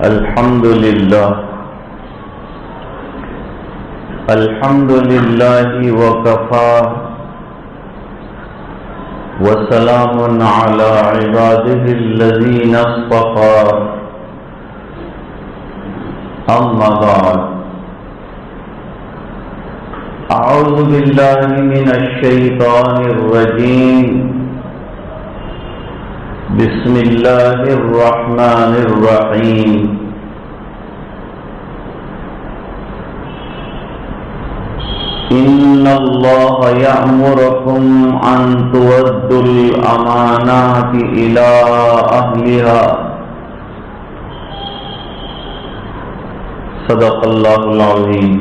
الحمد لله وكفى وسلام على عباده الذين اصطفى أما بعد أعوذ بالله من الشيطان الرجيم بسم الله الرحمن الرحيم إن الله يأمركم أن تؤدوا الأمانات إلى أهلها صدق الله العظيم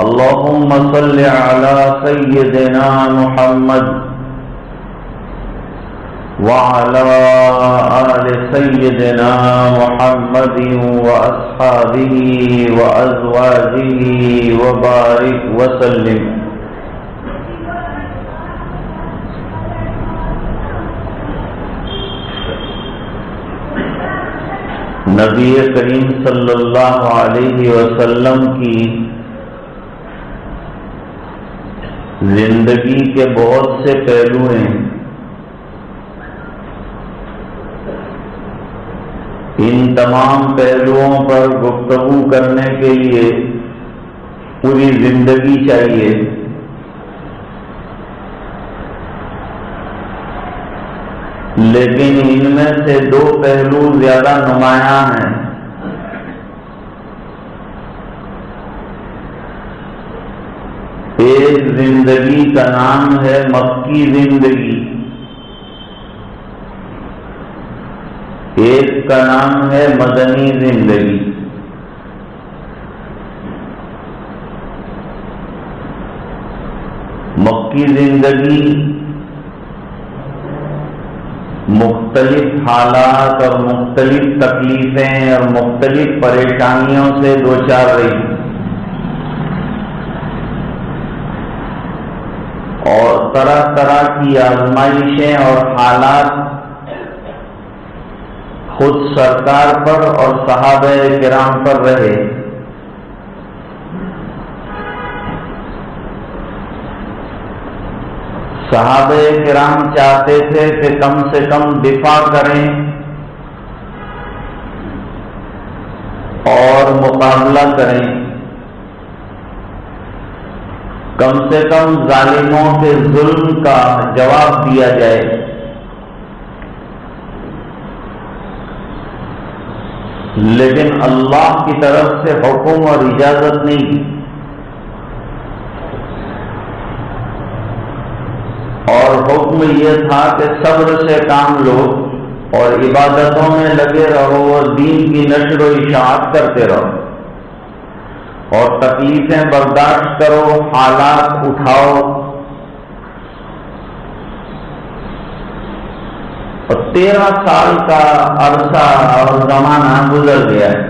اللهم صل على سيدنا محمد وعلى آل سيدنا محمد وأصحابه وأزواجه وبارك وسلم نبی کریم صلی اللہ علیہ وسلم کی زندگی کے بہت سے پہلو ہیں. ان تمام پہلوؤں پر گفتگو کرنے کے لیے پوری زندگی چاہیے. لیکن ان میں سے دو پہلو زیادہ نمایاں ہیں. ایک زندگی کا نام ہے مکی زندگی، ایک کا نام ہے مدنی زندگی. مکی زندگی مختلف حالات اور مختلف تکلیفیں اور مختلف پریشانیوں سے دوچار رہی اور طرح طرح کی آزمائشیں اور حالات خود سرکار پر اور صحابہ کرام پر رہے. صحابہ کرام چاہتے تھے کہ کم سے کم دفاع کریں اور مقابلہ کریں، کم سے کم ظالموں کے ظلم کا جواب دیا جائے. لیکن اللہ کی طرف سے حکم اور اجازت نہیں. اور حکم یہ تھا کہ صبر سے کام لو اور عبادتوں میں لگے رہو اور دین کی نشر و اشاعت کرتے رہو اور تکلیفیں برداشت کرو، حالات اٹھاؤ. اور 13 سال کا عرصہ اور زمانہ گزر گیا ہے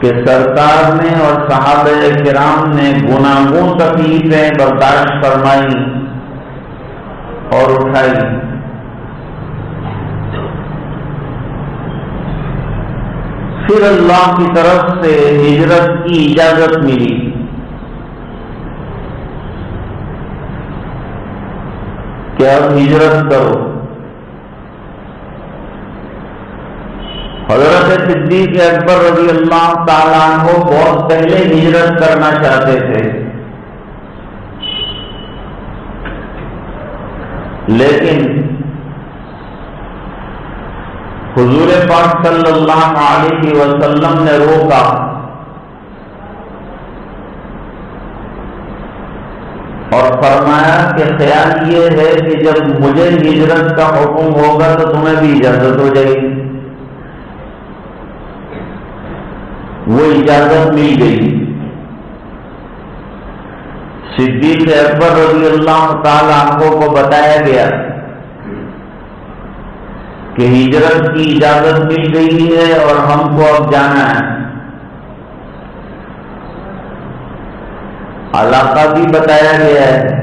کہ سرکار نے اور صحابہ کرام نے گناگوں تکلیفیں برداشت فرمائی اور اٹھائی. پھر اللہ کی طرف سے ہجرت کی اجازت ملی. کہ اب ہجرت کرو. حضرت صدیق اکبر رضی اللہ تعالیٰ عنہ بہت پہلے ہجرت کرنا چاہتے تھے، لیکن حضور پاک صلی اللہ علیہ وسلم نے روکا. اور فرمایا کہ خیال یہ ہے کہ جب مجھے ہجرت کا حکم ہوگا تو تمہیں بھی اجازت ہو جائے گی. وہ اجازت مل گئی. صدیق اکبر رضی اللہ تعالی عنہ کو بتایا گیا کہ ہجرت کی اجازت مل گئی ہے اور ہم کو اب جانا ہے. علاقہ بھی بتایا گیا ہے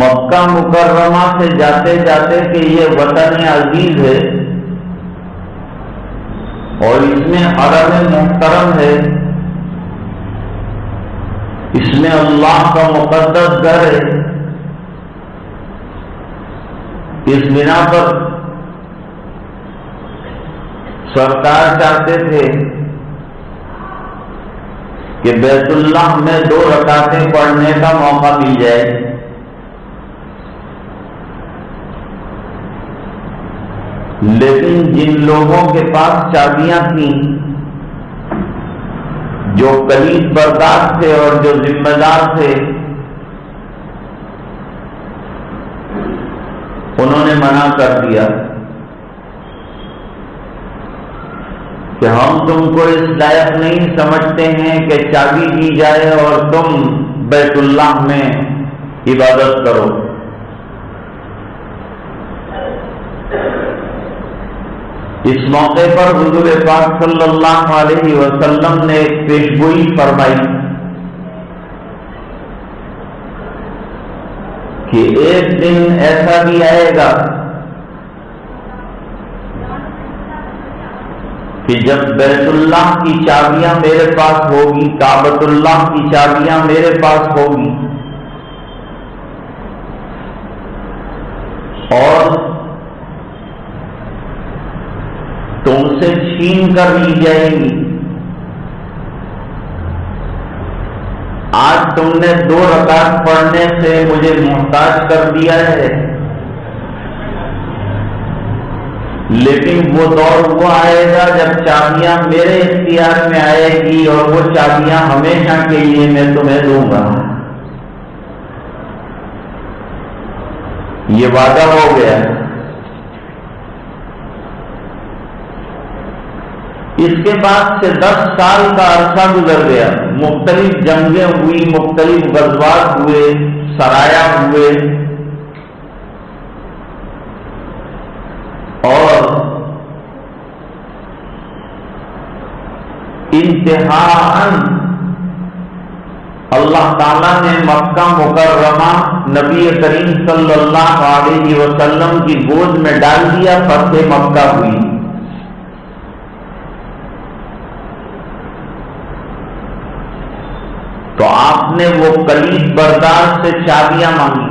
مکہ مکرمہ سے جاتے جاتے کہ یہ وطن عزیز ہے اور اس میں حرم محترم ہے، اس میں اللہ کا مقدس گھر ہے، اس بنا پر سرکار چاہتے تھے کہ بیت اللہ میں 2 رکعتیں پڑھنے کا موقع مل جائے۔ لیکن جن لوگوں کے پاس چابیاں تھیں، جو کلید بردار تھے اور جو ذمہ دار تھے، انہوں نے منع کر دیا کہ ہم تم کو اس لائق نہیں سمجھتے ہیں کہ چابی دی جائے اور تم بیت اللہ میں عبادت کرو۔ اس موقع پر حضور پاک صلی اللہ علیہ وسلم نے ایک پیشگوئی فرمائی کہ ایک دن ایسا بھی آئے گا کہ جب بیت اللہ کی چابیاں میرے پاس ہوگی، کعبۃ اللہ کی چابیاں میرے پاس ہوگی، اور تم سے چھین کر لی جائیں گی۔ آج تم نے 2 رکعت پڑھنے سے مجھے محتاج کر دیا ہے، لیکن وہ دور وہ آئے گا جب چابیاں میرے اختیار میں آئے گی اور وہ چابیاں ہمیشہ کے لیے میں تمہیں دوں گا۔ یہ وعدہ ہو گیا۔ اس کے بعد سے 10 سال کا عرصہ گزر گیا، مختلف جنگیں ہوئی، مختلف غزوات ہوئے، سرایا ہوئے، اور انتہاءً اللہ تعالیٰ نے مکہ مکرمہ نبی کریم صلی اللہ علیہ وسلم کی گود میں ڈال دیا، فتح مکہ ہوئی۔ تو آپ نے وہ کلید بردار سے چابیاں مانگی۔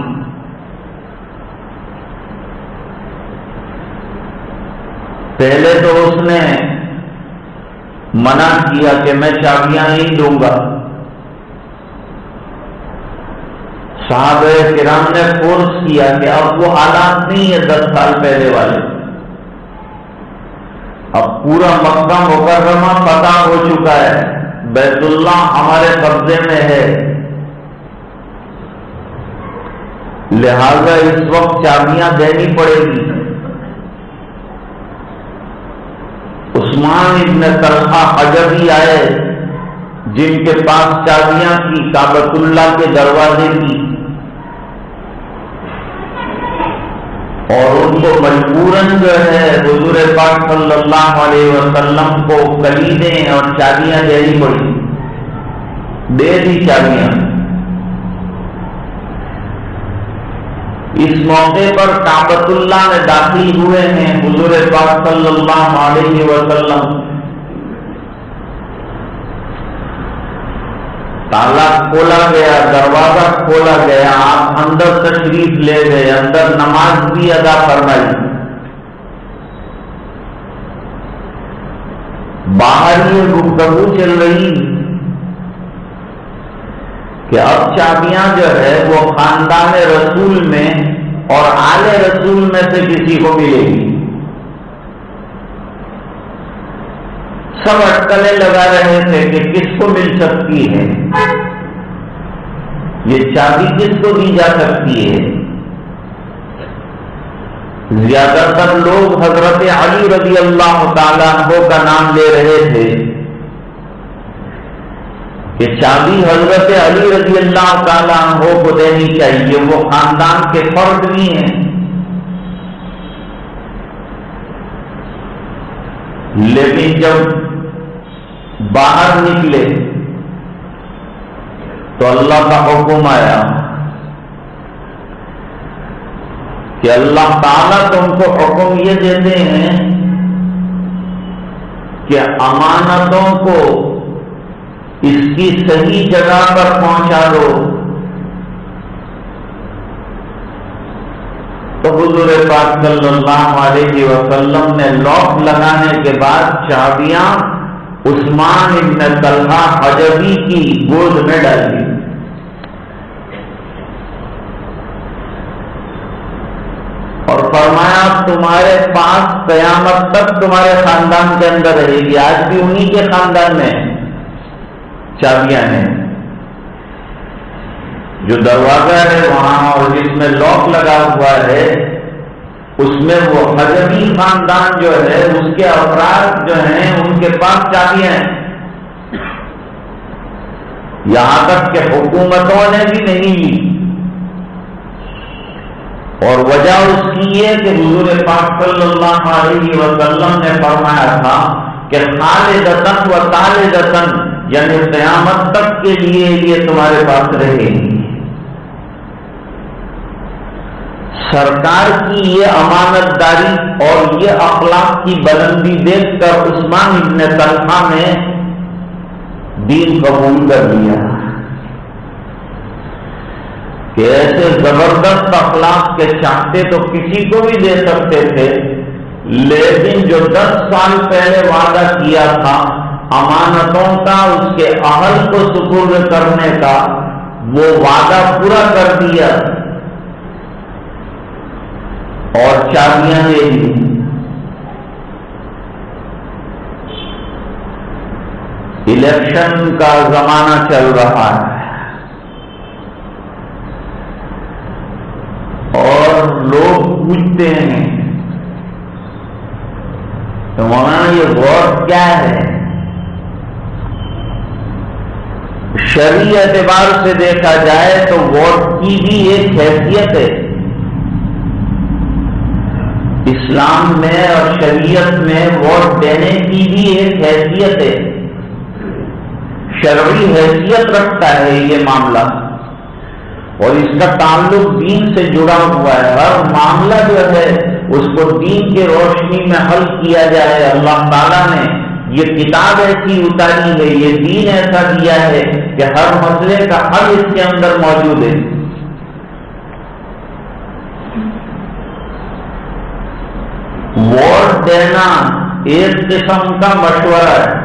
پہلے تو اس نے منع کیا کہ میں چابیاں نہیں دوں گا۔ صحابہ کرام نے فورس کیا کہ اب وہ حالات نہیں ہے 10 سال پہلے والے، اب پورا مکہ مکرمہ فتح ہو چکا ہے، بیت اللہ ہمارے قبضے میں ہے، لہذا اس وقت چابیاں دینی پڑے گی۔ عثمان ابن طلحہ حجبی آئے جن کے پاس چابیاں تھی کعبۃ اللہ کے دروازے کی، اور ان کو مجبوراً جو ہے حضور پاک صلی اللہ علیہ وسلم کو کلیدیں اور چابیاں دینی پڑی، دے دی چابیاں۔ اس موقع پر کعبۃ اللہ میں داخل ہوئے ہیں حضور پاک صلی اللہ علیہ وسلم۔ تالا کھولا گیا، دروازہ کھولا گیا، آپ اندر تشریف لے گئے، اندر نماز بھی ادا فرمائی۔ باہر یہ گفتگو چل رہی کہ اب چابیاں جو ہے وہ خاندان رسول میں اور آل رسول میں سے کسی کو ملے گی۔ سب اٹکلیں لگا رہے تھے کہ کس کو مل سکتی ہے، یہ چابی کس کو دی جا سکتی ہے۔ زیادہ تر لوگ حضرت علی رضی اللہ تعالیٰ عنہ کا نام لے رہے تھے کہ چابی حضرت علی رضی اللہ تعالیٰ عنہ کو دینی چاہیے، وہ خاندان کے فرد بھی ہیں۔ لیکن جب باہر نکلے تو اللہ کا حکم آیا کہ اللہ تعالیٰ تم کو حکم یہ دیتے ہیں کہ امانتوں کو اس کی صحیح جگہ پر پہنچا دو. تو حضور پاک صلی اللہ علیہ وسلم نے لاک لگانے کے بعد چابیاں عثمان ابن طلحہ حجبی کی گود میں ڈالی. اور فرمایا تمہارے پاس قیامت تک تمہارے خاندان کے اندر رہے گی. آج بھی انہی کے خاندان میں چابیاں ہیں. جو دروازہ ہے وہاں اور جس میں لاک لگا ہوا ہے اس میں وہ حجبی خاندان جو ہے اس کے افراد جو ہیں ان کے پاس چابیاں ہیں. یہاں تک کہ حکومتوں نے بھی نہیں لی. اور وجہ اس کی یہ کہ حضور پاک صلی اللہ علیہ وسلم نے فرمایا تھا کہ خالدتن و طالدتن یعنی قیامت تک کے لیے یہ تمہارے پاس رہے گی. سرکار کی یہ امانت داری اور یہ اخلاق کی بلندی دیکھ کر عثمان ابن طلحہ نے دین قبول کر لیا کہ ایسے زبردست اخلاق کے چاہتے تو کسی کو بھی دے سکتے تھے، لیکن جو 10 سال پہلے وعدہ کیا تھا امانتوں کا اس کے اہل کو سپرد کرنے کا، وہ وعدہ پورا کر دیا اور چابیاں دے دی. الیکشن کا زمانہ چل رہا ہے اور لوگ پوچھتے ہیں تو مولانا یہ ووٹ کیا ہے؟ شرعی اعتبار سے دیکھا جائے تو ووٹ کی بھی ایک حیثیت ہے. اسلام میں اور شریعت میں ووٹ دینے کی بھی ایک حیثیت ہے، شرعی حیثیت رکھتا ہے یہ معاملہ، اور اس کا تعلق دین سے جڑا ہوا ہے. ہر معاملہ جو ہے اس کو دین کی روشنی میں حل کیا جائے. اللہ تعالیٰ نے یہ کتاب ایسی اتاری ہے، یہ دین ایسا دیا ہے کہ ہر مسئلے کا حل اس کے اندر موجود ہے. ووٹ دینا ایک قسم کا مشورہ ہے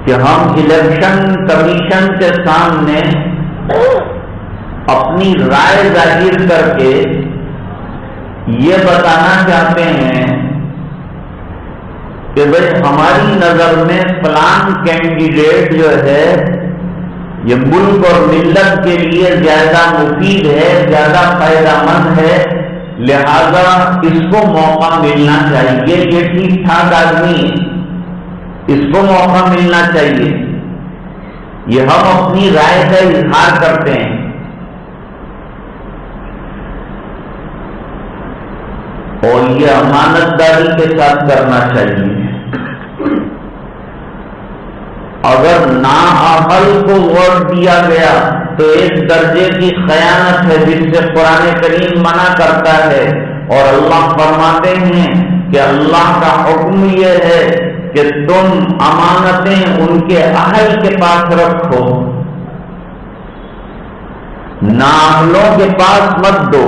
کہ ہم الیکشن کمیشن کے سامنے اپنی رائے ظاہر کر کے یہ بتانا چاہتے ہیں کہ بھائی ہماری نظر میں فلان کینڈیڈیٹ جو ہے یہ ملک اور ملت کے لیے زیادہ مفید ہے، زیادہ فائدہ مند ہے، لہذا اس کو موقع ملنا چاہیے، یہ ٹھیک ٹھاک آدمی ہے، اس کو موقع ملنا چاہیے. یہ ہم اپنی رائے کا اظہار کرتے ہیں. اور یہ امانت داری کے ساتھ کرنا چاہیے. اگر نااہل کو ووٹ دیا گیا تو ایک درجے کی خیانت ہے جس سے قرآن کریم منع کرتا ہے. اور اللہ فرماتے ہیں کہ اللہ کا حکم یہ ہے کہ تم امانتیں ان کے اہل کے پاس رکھو، نااہلوں کے پاس مت دو.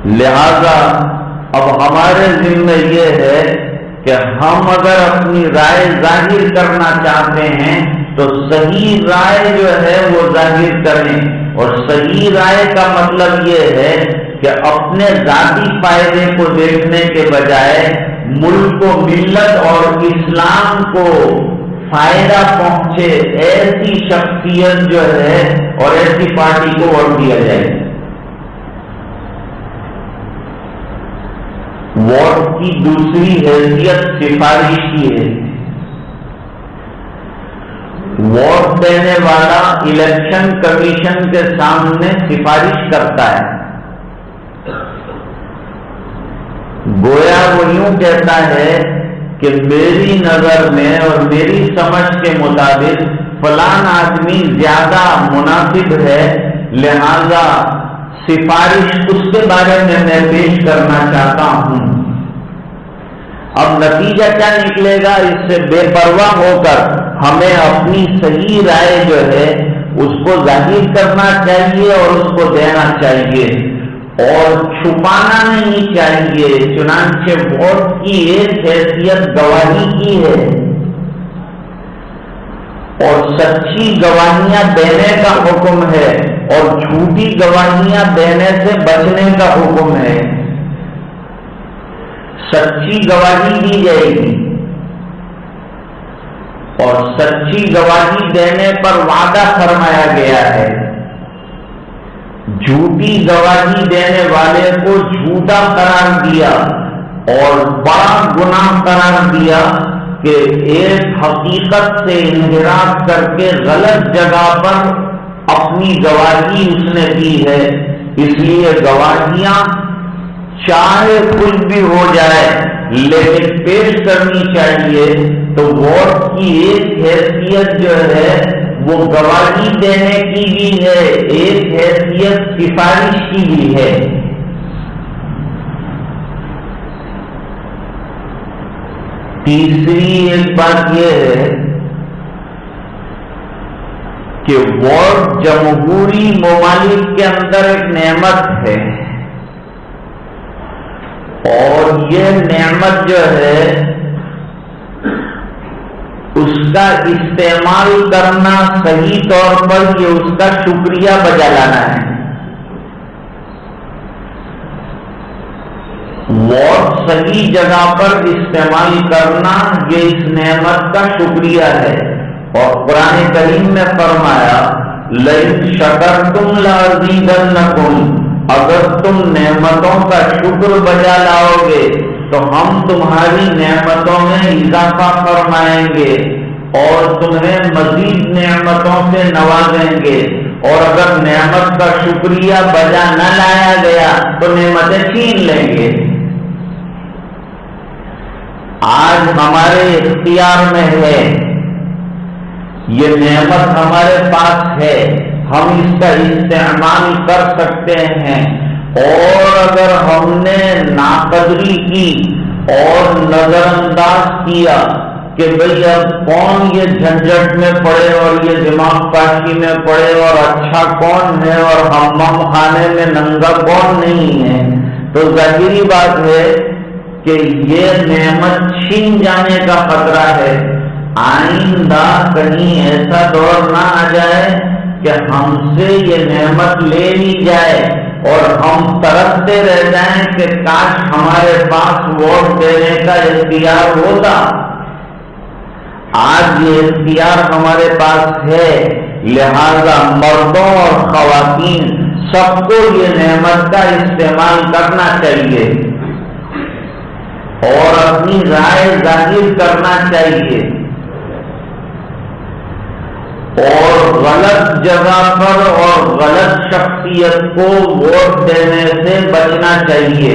لہذا اب ہمارے ذمہ یہ ہے کہ ہم اگر اپنی رائے ظاہر کرنا چاہتے ہیں تو صحیح رائے جو ہے وہ ظاہر کریں. اور صحیح رائے کا مطلب یہ ہے کہ اپنے ذاتی فائدے کو دیکھنے کے بجائے ملک کو، ملت اور اسلام کو فائدہ پہنچے ایسی شخصیت جو ہے اور ایسی پارٹی کو ووٹ دیا جائے. ووٹ کی دوسری حیثیت سفارشی ہے. ووٹ دینے والا الیکشن کمیشن کے سامنے سفارش کرتا ہے. گویا وہ یوں کہتا ہے کہ میری نظر میں اور میری سمجھ کے مطابق فلان آدمی زیادہ مناسب ہے لہذا سفارش اس کے بارے میں پیش کرنا چاہتا ہوں۔ اب نتیجہ کیا نکلے گا؟ اس سے بے پرواہ ہو کر ہمیں اپنی صحیح رائے جو ہے اس کو ظاہر کرنا چاہیے اور اس کو دینا چاہیے اور چھپانا نہیں چاہیے۔ چنانچہ ووٹ کی ایک حیثیت گواہی کی ہے اور سچی گواہیاں دینے کا حکم ہے اور جھوٹی گواہیاں دینے سے بچنے کا حکم ہے۔ سچی گواہی دی جائے گی اور سچی گواہی دینے پر وعدہ فرمایا گیا ہے۔ جھوٹی گواہی دینے والے کو جھوٹا قرار دیا اور بڑا گناہ قرار دیا کہ ایک حقیقت سے انحراف کر کے غلط جگہ پر اپنی گواہی اس نے دی ہے۔ اس لیے گواہیاں چاہے کچھ بھی ہو جائے لیکن پیش کرنی چاہیے۔ تو ووٹ کی ایک حیثیت جو ہے وہ گواہی دینے کی بھی ہے، ایک حیثیت سفارش کی بھی ہے۔ تیسری ایک بات یہ ہے کہ ووٹ جمہوری ممالک کے اندر ایک نعمت ہے اور یہ نعمت جو ہے اس کا استعمال کرنا صحیح طور پر یہ اس کا شکریہ بجا لانا ہے۔ ووٹ صحیح جگہ پر استعمال کرنا یہ اس نعمت کا شکریہ ہے اور قرآن کریم میں فرمایا لئن شکرتم لأزیدنکم، اگر تم نعمتوں کا شکر بجا لاؤ گے تو ہم تمہاری نعمتوں میں اضافہ فرمائیں گے اور تمہیں مزید نعمتوں سے نوازیں گے، اور اگر نعمت کا شکریہ بجا نہ لایا گیا تو نعمتیں چھین لیں گے۔ آج ہمارے اختیار میں ہے، یہ نعمت ہمارے پاس ہے، ہم اس کا استعمال کر سکتے ہیں، اور اگر ہم نے ناقدری کی اور نظر انداز کیا کہ بھئی اب کون یہ جھنجٹ میں پڑے اور یہ دماغ کاشی میں پڑے اور اچھا کون ہے اور حمام خانے میں ننگا کون نہیں ہے، تو ظاہری بات ہے کہ یہ نعمت چھین جانے کا خطرہ ہے۔ آئندہ کہیں ایسا دور نہ آ جائے کہ ہم سے یہ نعمت لے لی جائے اور ہم ترستے رہ جائیں کہ کاش ہمارے پاس ووٹ دینے کا اختیار ہوتا۔ آج یہ اختیار ہمارے پاس ہے، لہذا مردوں اور خواتین سب کو یہ نعمت کا استعمال کرنا چاہیے اور اپنی رائے ظاہر کرنا چاہیے اور غلط جگہ پر اور غلط شخصیت کو ووٹ دینے سے بچنا چاہیے۔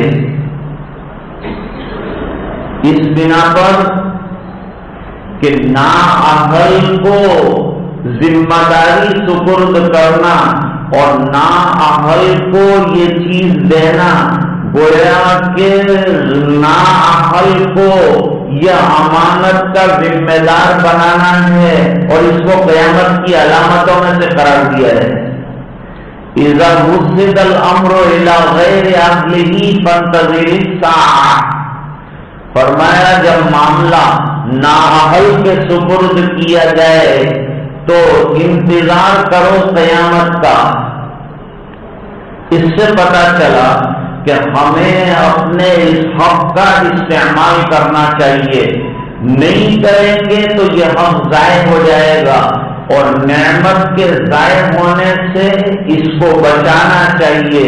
اس بنا پر کہ نااہل کو ذمہ داری سپرد کرنا اور نااہل کو یہ چیز دینا گویا کہ نااہل کو یہ امانت کا ذمہ دار بنانا ہے اور اس کو قیامت کی علامتوں میں سے قرار دیا ہے۔ اذا وسد الامر الى غیر اہلہ فانتظر الساعہ، فرمایا جب معاملہ نااہل کے سپرد کیا جائے تو انتظار کرو قیامت کا۔ اس سے پتہ چلا کہ ہمیں اپنے اس حق کا استعمال کرنا چاہیے، نہیں کریں گے تو یہ حق ضائع ہو جائے گا اور نعمت کے ضائع ہونے سے اس کو بچانا چاہیے۔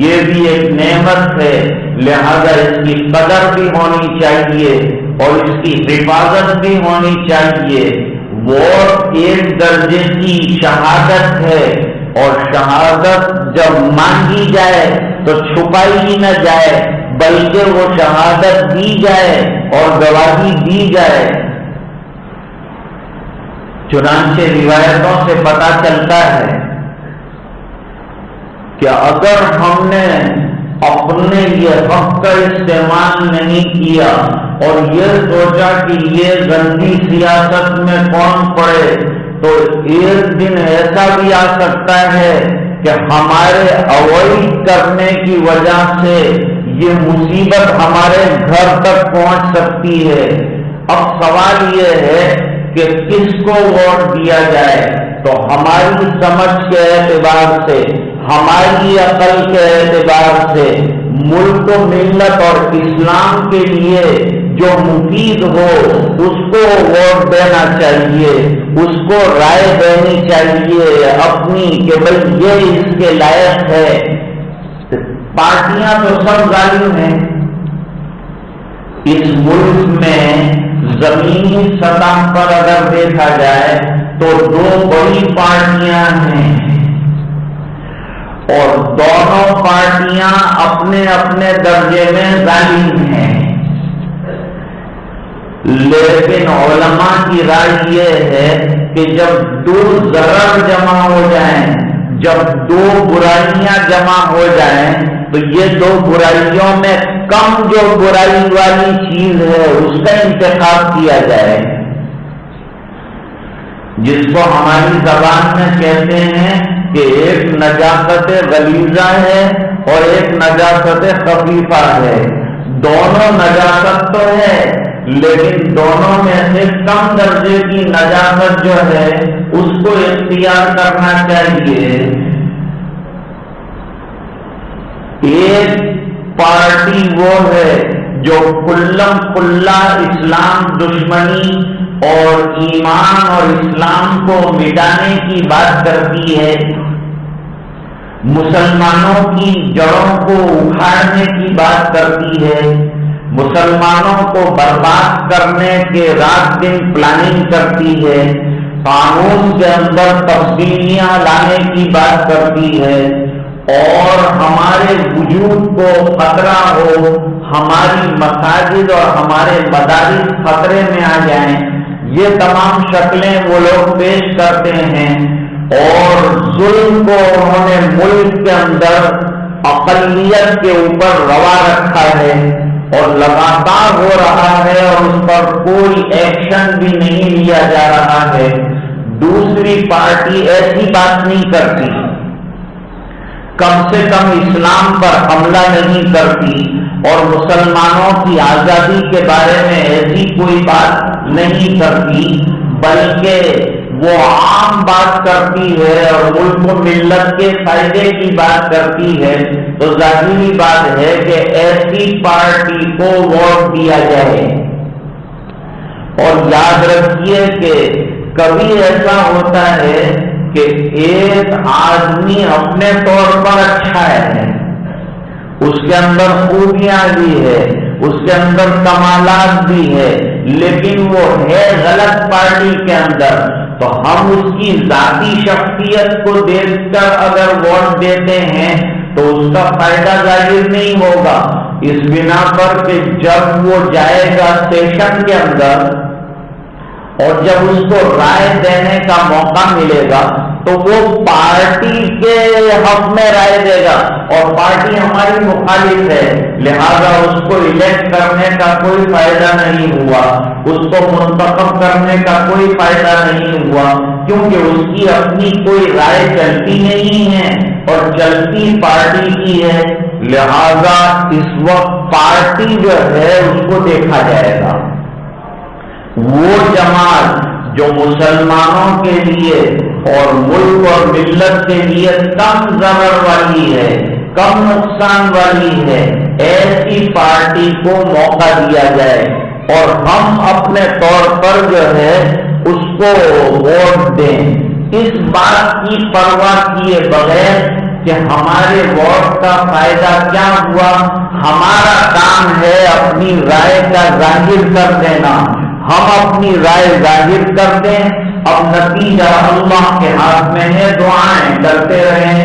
یہ بھی ایک نعمت ہے، لہذا اس کی قدر بھی ہونی چاہیے اور اس کی حفاظت بھی ہونی چاہیے۔ ووٹ ایک درجے کی شہادت ہے اور شہادت جب مانگی جائے تو چھپائی ہی نہ جائے بلکہ وہ شہادت دی جائے اور گواہی دی جائے۔ چنانچہ روایتوں سے پتہ چلتا ہے کہ اگر ہم نے اپنے یہ حق کا استعمال نہیں کیا اور یہ سوچا کہ یہ گندی سیاست میں کون پڑے، تو ایک دن ایسا بھی آ سکتا ہے کہ ہمارے اوائڈ کرنے کی وجہ سے یہ مصیبت ہمارے گھر تک پہنچ سکتی ہے۔ اب سوال یہ ہے کہ کس کو ووٹ دیا جائے، تو ہماری سمجھ کے اعتبار سے، ہماری عقل کے اعتبار سے ملک و ملت اور اسلام کے لیے جو مفید ہو اس کو ووٹ دینا چاہیے، اس کو رائے دینی چاہیے اپنی کہ بھئی یہ اس کے لائق ہے۔ پارٹیاں تو سب ظالم ہیں۔ اس ملک میں زمینی سطح پر اگر دیکھا جائے تو دو بڑی پارٹیاں ہیں اور دونوں پارٹیاں اپنے اپنے درجے میں ظالم ہیں، لیکن علماء کی رائے یہ ہے کہ جب دو ضرر جمع ہو جائیں، جب دو برائیاں جمع ہو جائیں تو یہ دو برائیوں میں کم جو برائی والی چیز ہے اس کا انتخاب کیا جائے، جس کو ہماری زبان میں کہتے ہیں کہ ایک نجاست غلیظہ ہے اور ایک نجاست خفیفہ ہے۔ دونوں نجاست تو ہے لیکن دونوں میں سے کم درجے کی نجاست جو ہے اس کو اختیار کرنا چاہیے۔ ایک پارٹی وہ ہے جو کلم کلا اسلام دشمنی اور ایمان اور اسلام کو مٹانے کی بات کرتی ہے، مسلمانوں کی جڑوں کو اکھاڑنے کی بات کرتی ہے، مسلمانوں کو برباد کرنے کے رات دن پلاننگ کرتی ہے، قانون کے اندر تبدیلیاں لانے کی بات کرتی ہے، اور ہمارے وجود کو خطرہ ہو، ہماری مساجد اور ہمارے مدارس خطرے میں آ جائیں، یہ تمام شکلیں وہ لوگ پیش کرتے ہیں، اور ظلم کو انہوں نے ملک کے اندر اقلیت کے اوپر روا رکھا ہے اور لگاتار ہو رہا ہے اور اس پر کوئی ایکشن بھی نہیں لیا جا رہا ہے۔ دوسری پارٹی ایسی بات نہیں کرتی، کم سے کم اسلام پر حملہ نہیں کرتی اور مسلمانوں کی آزادی کے بارے میں ایسی کوئی بات نہیں کرتی، بلکہ وہ عام بات کرتی ہے اور ملک و ملت کے فائدے کی بات کرتی ہے، تو ظاہری بات ہے کہ ایسی پارٹی کو ووٹ دیا جائے۔ اور یاد رکھیے کہ کبھی ایسا ہوتا ہے کہ ایک آدمی اپنے طور پر اچھا ہے، اس کے اندر خوبیاں بھی ہے، اس کے اندر کمالات بھی ہے، لیکن وہ ہے غلط پارٹی کے اندر، تو ہم اس کی ذاتی شخصیت کو دیکھ کر اگر ووٹ دیتے ہیں تو اس کا فائدہ ظاہر نہیں ہوگا، اس بنا پر کہ جب وہ جائے گا سیشن کے اندر اور جب اس کو رائے دینے کا موقع ملے گا تو وہ پارٹی کے حق میں رائے دے گا، اور پارٹی ہماری مخالف ہے، لہذا اس کو الیکٹ کرنے کا کوئی فائدہ نہیں ہوا، اس کو منتخب کرنے کا کوئی فائدہ نہیں ہوا، کیونکہ اس کی اپنی کوئی رائے چلتی نہیں ہے اور چلتی پارٹی کی ہے، لہذا اس وقت پارٹی جو ہے اس کو دیکھا جائے گا۔ وہ جماعت جو مسلمانوں کے لیے اور ملک اور ملت کے لیے کم ضرر والی ہے، کم نقصان والی ہے، ایسی پارٹی کو موقع دیا جائے اور ہم اپنے طور پر جو ہے اس کو ووٹ دیں، اس بات کی پرواہ کیے بغیر کہ ہمارے ووٹ کا فائدہ کیا ہوا۔ ہمارا کام ہے اپنی رائے کا ظاہر کر دینا، ہم اپنی رائے ظاہر کر دیں، اب نتیجہ اللہ کے ہاتھ میں ہے، دعائیں کرتے رہیں۔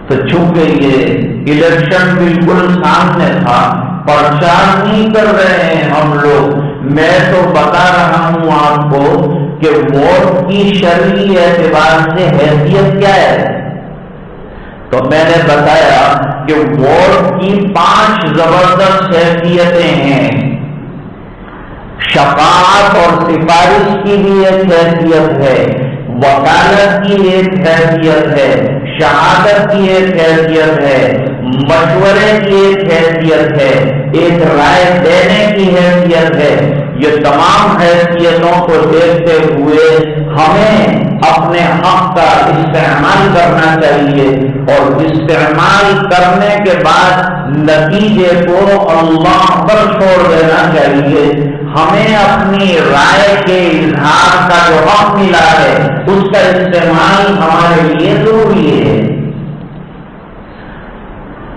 تو چونکہ یہ الیکشن بالکل سامنے تھا، پرچار نہیں کر رہے ہیں ہم لوگ، میں تو بتا رہا ہوں آپ کو کہ ووٹ کی شرعی اعتبار سے حیثیت کیا ہے۔ تو میں نے بتایا کہ ووٹ کی 5 زبردست حیثیتیں ہیں. شفاعت اور سفارش کی بھی ایک حیثیت ہے، وکالت کی ایک حیثیت ہے، شہادت کی ایک حیثیت ہے، مشورے کی ایک حیثیت ہے، ایک رائے دینے کی حیثیت ہے. یہ تمام حیثیتوں کو دیکھتے ہوئے ہمیں اپنے حق کا استعمال کرنا چاہیے، اور استعمال کرنے کے بعد نتیجے کو اللہ پر چھوڑ دینا چاہیے. ہمیں اپنی رائے کے اظہار کا جو حق ملا ہے اس کا استعمال ہمارے لیے ضروری ہے.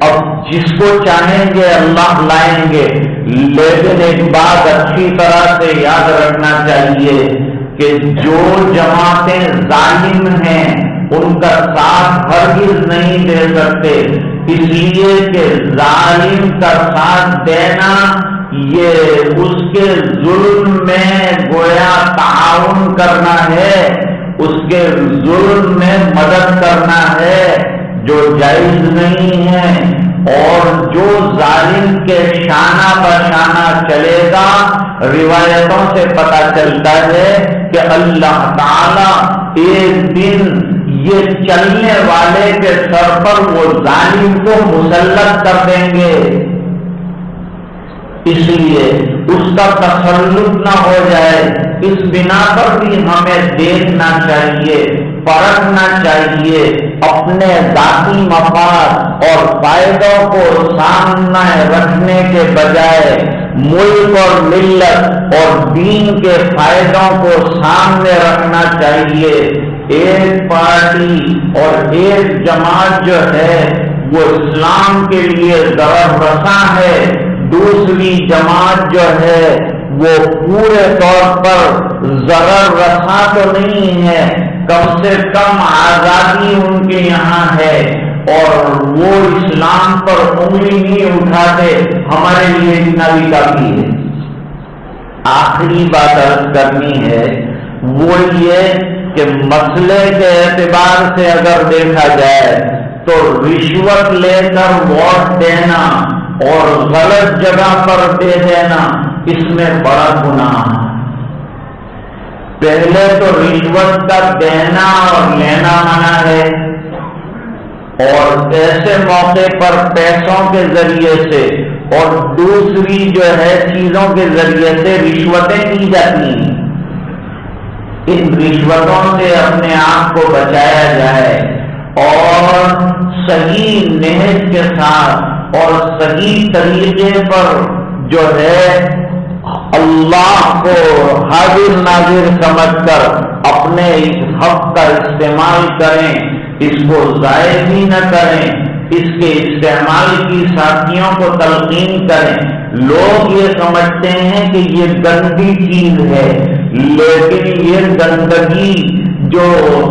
اب جس کو چاہیں گے اللہ لائیں گے، لیکن ایک بات اچھی طرح سے یاد رکھنا چاہیے کہ جو جماعتیں ظالم ہیں ان کا ساتھ ہرگز نہیں دے سکتے، اس لیے کہ ظالم کا ساتھ دینا یہ اس کے ظلم میں گویا تعاون کرنا ہے، اس کے ظلم میں مدد کرنا ہے، جو جائز نہیں ہے. اور جو ظالم کے شانہ بشانہ چلے گا، روایتوں سے پتہ چلتا ہے کہ اللہ تعالی ایک دن یہ چلنے والے کے سر پر وہ ظالم کو مسلط کر دیں گے. اس لیے اس کا تسلط نہ ہو جائے، اس بنا پر بھی ہمیں دیکھنا چاہیے، پرکھنا چاہیے، اپنے ذاتی مفاد اور فائدوں کو سامنے رکھنے کے بجائے ملک اور ملت اور دین کے فائدوں کو سامنے رکھنا چاہیے. ایک پارٹی اور ایک جماعت جو ہے وہ اسلام کے لیے ضرر رساں ہے، دوسری جماعت جو ہے وہ پورے طور پر ضرر رساں تو نہیں ہے، کم سے کم آزادی ان کے یہاں ہے اور وہ اسلام پر انگلی نہیں اٹھاتے. ہمارے لیے اتنا بھی کافی ہے. آخری بات عرض کرنی ہے وہ یہ کہ مسئلے کے اعتبار سے اگر دیکھا جائے تو رشوت لے کر ووٹ دینا اور غلط جگہ پر دے دینا اس میں بڑا گناہ ہے. پہلے تو رشوت کا دینا اور لینا منع ہے، اور ایسے موقع پر پیسوں کے ذریعے سے اور دوسری جو ہے چیزوں کے ذریعے سے رشوتیں کی جاتی ہیں. ان رشوتوں سے اپنے آپ کو بچایا جائے اور صحیح نہج کے ساتھ اور صحیح طریقے پر جو ہے اللہ کو حاضر ناظر سمجھ کر اپنے اس حق کا استعمال کریں، اس کو ضائع بھی نہ کریں، اس کے استعمال کی ساتھیوں کو تلقین کریں. لوگ یہ سمجھتے ہیں کہ یہ گندی چیز ہے، لیکن یہ گندگی جو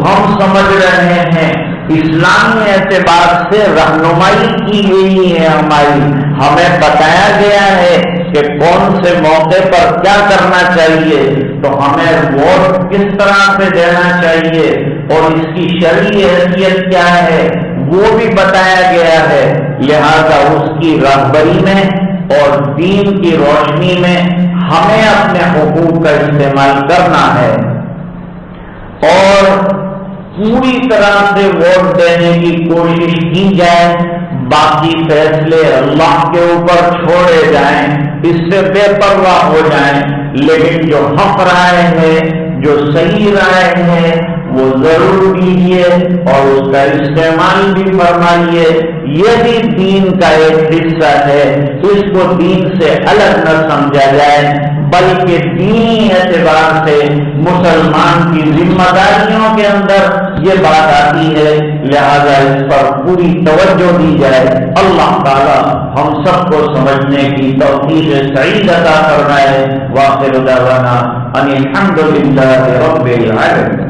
ہم سمجھ رہے ہیں اسلامی اعتبار سے رہنمائی کی گئی ہے ہماری. ہمیں بتایا گیا ہے کہ کون سے موقع پر کیا کرنا چاہیے، تو ہمیں ووٹ کس طرح سے دینا چاہیے اور اس کی شرعی حیثیت کیا ہے وہ بھی بتایا گیا ہے. لہذا اس کی رہبری میں اور دین کی روشنی میں ہمیں اپنے حقوق کا استعمال کرنا ہے اور پوری طرح سے ووٹ دینے کی کوشش کی جائے. باقی فیصلے اللہ کے اوپر چھوڑے جائیں، اس سے بے پرواہ ہو جائیں، لیکن جو حق رائے ہے، جو صحیح رائے ہے وہ ضرور دیجیے اور اس کا استعمال بھی فرمائیے. یہ بھی دین کا ایک حصہ ہے، اس کو دین سے الگ نہ سمجھا جائے، بلکہ دینی اعتبار سے مسلمان کی ذمہ داریوں کے اندر یہ بات آتی ہے. لہذا اس پر پوری توجہ دی جائے. اللہ تعالی ہم سب کو سمجھنے کی توفیق سعید عطا فرمائے. واخر دعوانا ان الحمد للہ رب العالمین.